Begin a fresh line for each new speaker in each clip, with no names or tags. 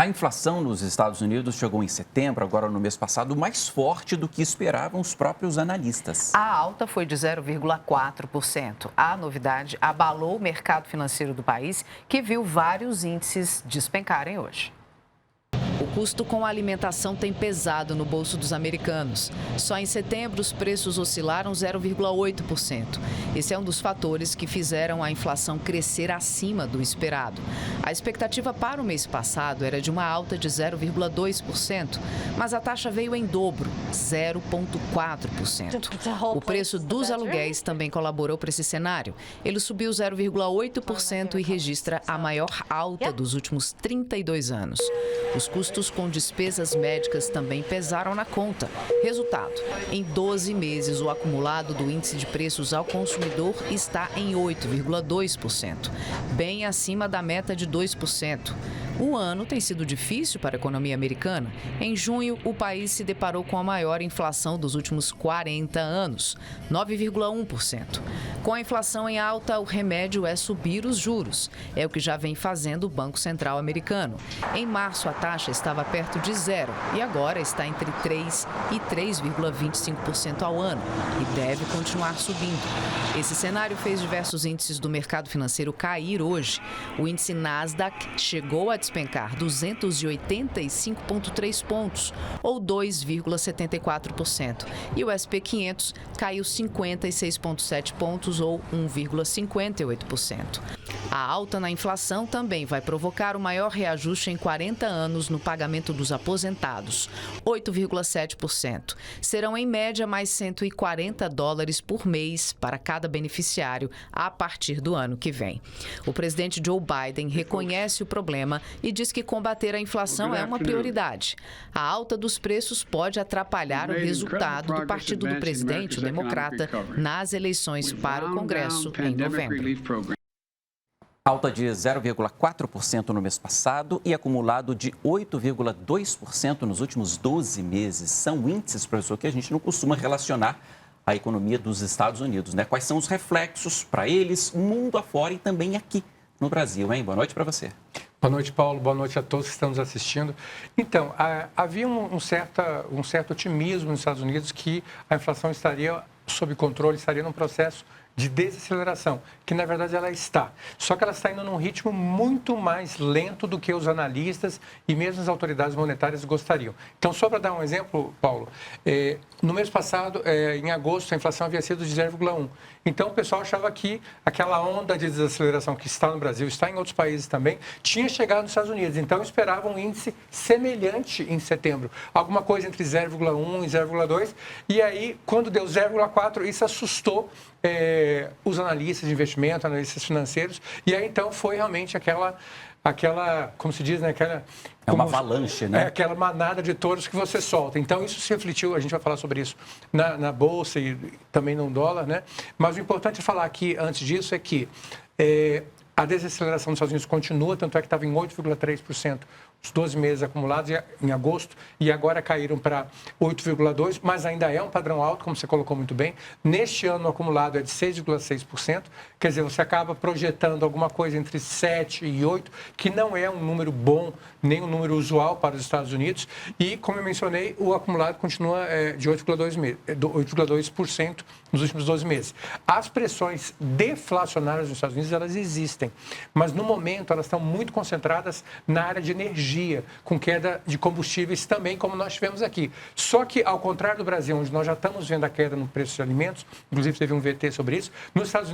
A inflação nos Estados Unidos chegou em setembro, agora no mês passado, mais forte do que esperavam os próprios analistas.
A alta foi de 0,4%. A novidade abalou o mercado financeiro do país, que viu vários índices despencarem hoje. O custo com a alimentação tem pesado no bolso dos americanos. Só em setembro, os preços oscilaram 0,8%. Esse é um dos fatores que fizeram a inflação crescer acima do esperado. A expectativa para o mês passado era de uma alta de 0,2%, mas a taxa veio em dobro, 0,4%. O preço dos aluguéis também colaborou para esse cenário. Ele subiu 0,8% e registra a maior alta dos últimos 32 anos. Os custos com despesas médicas também pesaram na conta. Resultado, em 12 meses, o acumulado do índice de preços ao consumidor está em 8,2%, bem acima da meta de 2%. O ano tem sido difícil para a economia americana. Em junho, o país se deparou com a maior inflação dos últimos 40 anos, 9,1%. Com a inflação em alta, o remédio é subir os juros. É o que já vem fazendo o Banco Central americano. Em março, a taxa estava perto de zero e agora está entre 3% e 3,25% ao ano e deve continuar subindo. Esse cenário fez diversos índices do mercado financeiro cair hoje. O índice Nasdaq chegou a despencar 285,3 pontos, ou 2,74%. E o SP 500 caiu 56,7 pontos, ou 1,58%. A alta na inflação também vai provocar o maior reajuste em 40 anos no pagamento dos aposentados, 8,7%. Serão, em média, mais $140 por mês para cada beneficiário a partir do ano que vem. O presidente Joe Biden reconhece o problema e diz que combater a inflação é uma prioridade. A alta dos preços pode atrapalhar o resultado do partido do presidente, o democrata, nas eleições para o Congresso em novembro.
Alta de 0,4% no mês passado e acumulado de 8,2% nos últimos 12 meses. São índices, professor, que a gente não costuma relacionar à economia dos Estados Unidos, né? Quais são os reflexos para eles, mundo afora e também aqui no Brasil, hein? Boa noite para você.
Boa noite, Paulo. Boa noite a todos que estão nos assistindo. Então, havia um certo otimismo nos Estados Unidos que a inflação estaria sob controle, estaria num processo de desaceleração, que na verdade ela está. Só que ela está indo num ritmo muito mais lento do que os analistas e mesmo as autoridades monetárias gostariam. Então, só para dar um exemplo, Paulo, no mês passado, em agosto, a inflação havia sido de 0,1%. Então, o pessoal achava que aquela onda de desaceleração que está no Brasil, está em outros países também, tinha chegado nos Estados Unidos. Então, esperavam um índice semelhante em setembro, alguma coisa entre 0,1% e 0,2%. E aí, quando deu 0,4%, isso assustou os analistas de investimento, analistas financeiros. E aí, então, foi realmente aquela como se diz, né?
Uma avalanche, né?
Aquela manada de touros que você solta. Então, isso se refletiu, a gente vai falar sobre isso na Bolsa e também no dólar, né? Mas o importante falar aqui, antes disso, é que a desaceleração dos Estados Unidos continua, tanto é que estava em 8,3% os 12 meses acumulados em agosto, e agora caíram para 8,2%, mas ainda é um padrão alto, como você colocou muito bem. Neste ano, o acumulado é de 6,6%, quer dizer, você acaba projetando alguma coisa entre 7 e 8, que não é um número bom, nem um número usual para os Estados Unidos, e, como eu mencionei, o acumulado continua de 8,2% nos últimos 12 meses. As pressões deflacionárias nos Estados Unidos, elas existem, mas, no momento, elas estão muito concentradas na área de energia, com queda de combustíveis também, como nós tivemos aqui. Só que, ao contrário do Brasil, onde nós já estamos vendo a queda no preço de alimentos, inclusive teve um VT sobre isso, nos Estados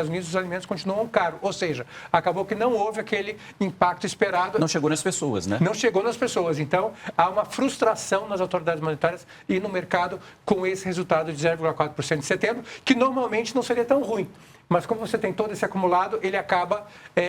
Unidos os alimentos continuam caros. Ou seja, acabou que não houve aquele impacto esperado.
Não chegou nas pessoas, né?
Não chegou nas pessoas. Então, há uma frustração nas autoridades monetárias e no mercado com esse resultado de 0,4% de setembro, que normalmente não seria tão ruim. Mas como você tem todo esse acumulado, ele acaba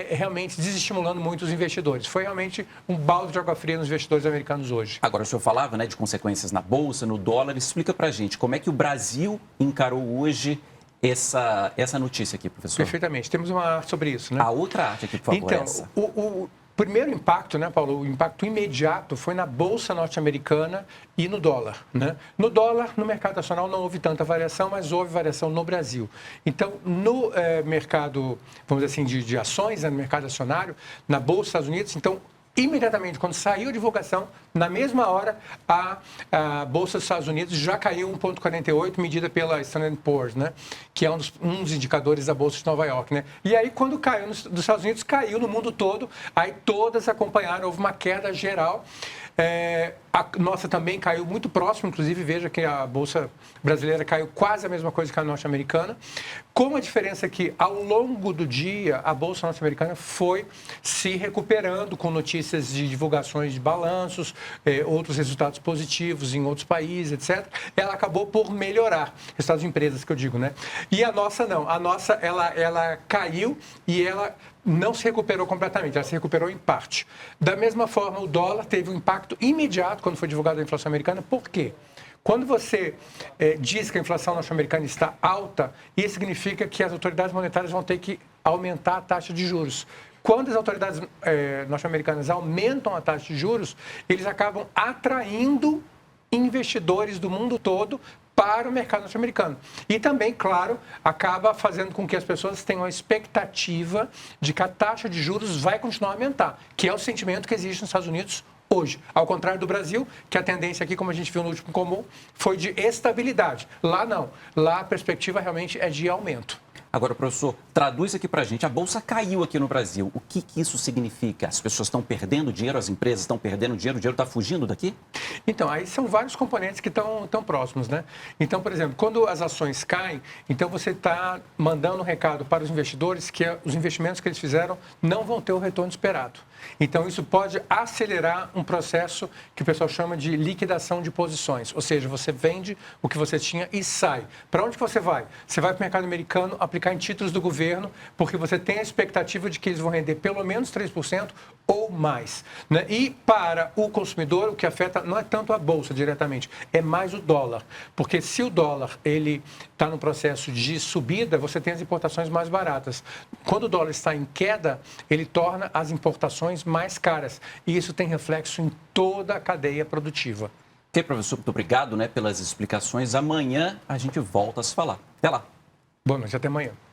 realmente desestimulando muito os investidores. Foi realmente um balde de água fria nos investidores americanos hoje.
Agora, o senhor falava, né, de consequências na Bolsa, no dólar. Explica para a gente como é que o Brasil encarou hoje essa notícia aqui, professor.
Perfeitamente. Temos uma arte sobre isso, né?
A outra arte aqui, por favor.
Então,
essa.
O primeiro impacto, né, Paulo, o impacto imediato foi na Bolsa norte-americana e no dólar, né? No dólar, no mercado nacional não houve tanta variação, mas houve variação no Brasil. Então, no mercado, vamos dizer assim, de ações, né, no mercado acionário, na Bolsa dos Estados Unidos, então, imediatamente, quando saiu a divulgação, na mesma hora, a Bolsa dos Estados Unidos já caiu 1,48, medida pela Standard & Poor's, né? Que é um dos indicadores da Bolsa de Nova York, né? E aí, quando caiu nos Estados Unidos, caiu no mundo todo, aí todas acompanharam, houve uma queda geral. A nossa também caiu muito próximo, inclusive veja que a Bolsa brasileira caiu quase a mesma coisa que a norte-americana, com a diferença que ao longo do dia a Bolsa norte-americana foi se recuperando com notícias de divulgações de balanços, outros resultados positivos em outros países, etc. Ela acabou por melhorar, resultados de empresas que eu digo, né? E a nossa não, a nossa ela caiu e ela não se recuperou completamente, ela se recuperou em parte. Da mesma forma, o dólar teve um impacto imediato quando foi divulgada a inflação americana. Por quê? Quando você diz que a inflação norte-americana está alta, isso significa que as autoridades monetárias vão ter que aumentar a taxa de juros. Quando as autoridades norte-americanas aumentam a taxa de juros, eles acabam atraindo investidores do mundo todo para o mercado norte-americano. E também, claro, acaba fazendo com que as pessoas tenham a expectativa de que a taxa de juros vai continuar a aumentar, que é o sentimento que existe nos Estados Unidos hoje. Ao contrário do Brasil, que a tendência aqui, como a gente viu no último comum, foi de estabilidade. Lá não. Lá a perspectiva realmente é de aumento.
Agora, professor, traduz aqui para a gente. A Bolsa caiu aqui no Brasil. O que isso significa? As pessoas estão perdendo dinheiro, as empresas estão perdendo dinheiro, o dinheiro está fugindo daqui?
Então, aí são vários componentes que estão próximos, né? Então, por exemplo, quando as ações caem, então você está mandando um recado para os investidores que os investimentos que eles fizeram não vão ter o retorno esperado. Então, isso pode acelerar um processo que o pessoal chama de liquidação de posições. Ou seja, você vende o que você tinha e sai. Para onde que você vai? Você vai para o mercado americano aplicar em títulos do governo, porque você tem a expectativa de que eles vão render pelo menos 3% ou mais, né? E para o consumidor, o que afeta não é tanto a Bolsa diretamente, é mais o dólar. Porque se o dólar ele está no processo de subida, você tem as importações mais baratas. Quando o dólar está em queda, ele torna as importações mais caras. E isso tem reflexo em toda a cadeia produtiva.
Ok, professor, muito obrigado, né, pelas explicações. Amanhã a gente volta a se falar. Até lá.
Boa noite, até amanhã.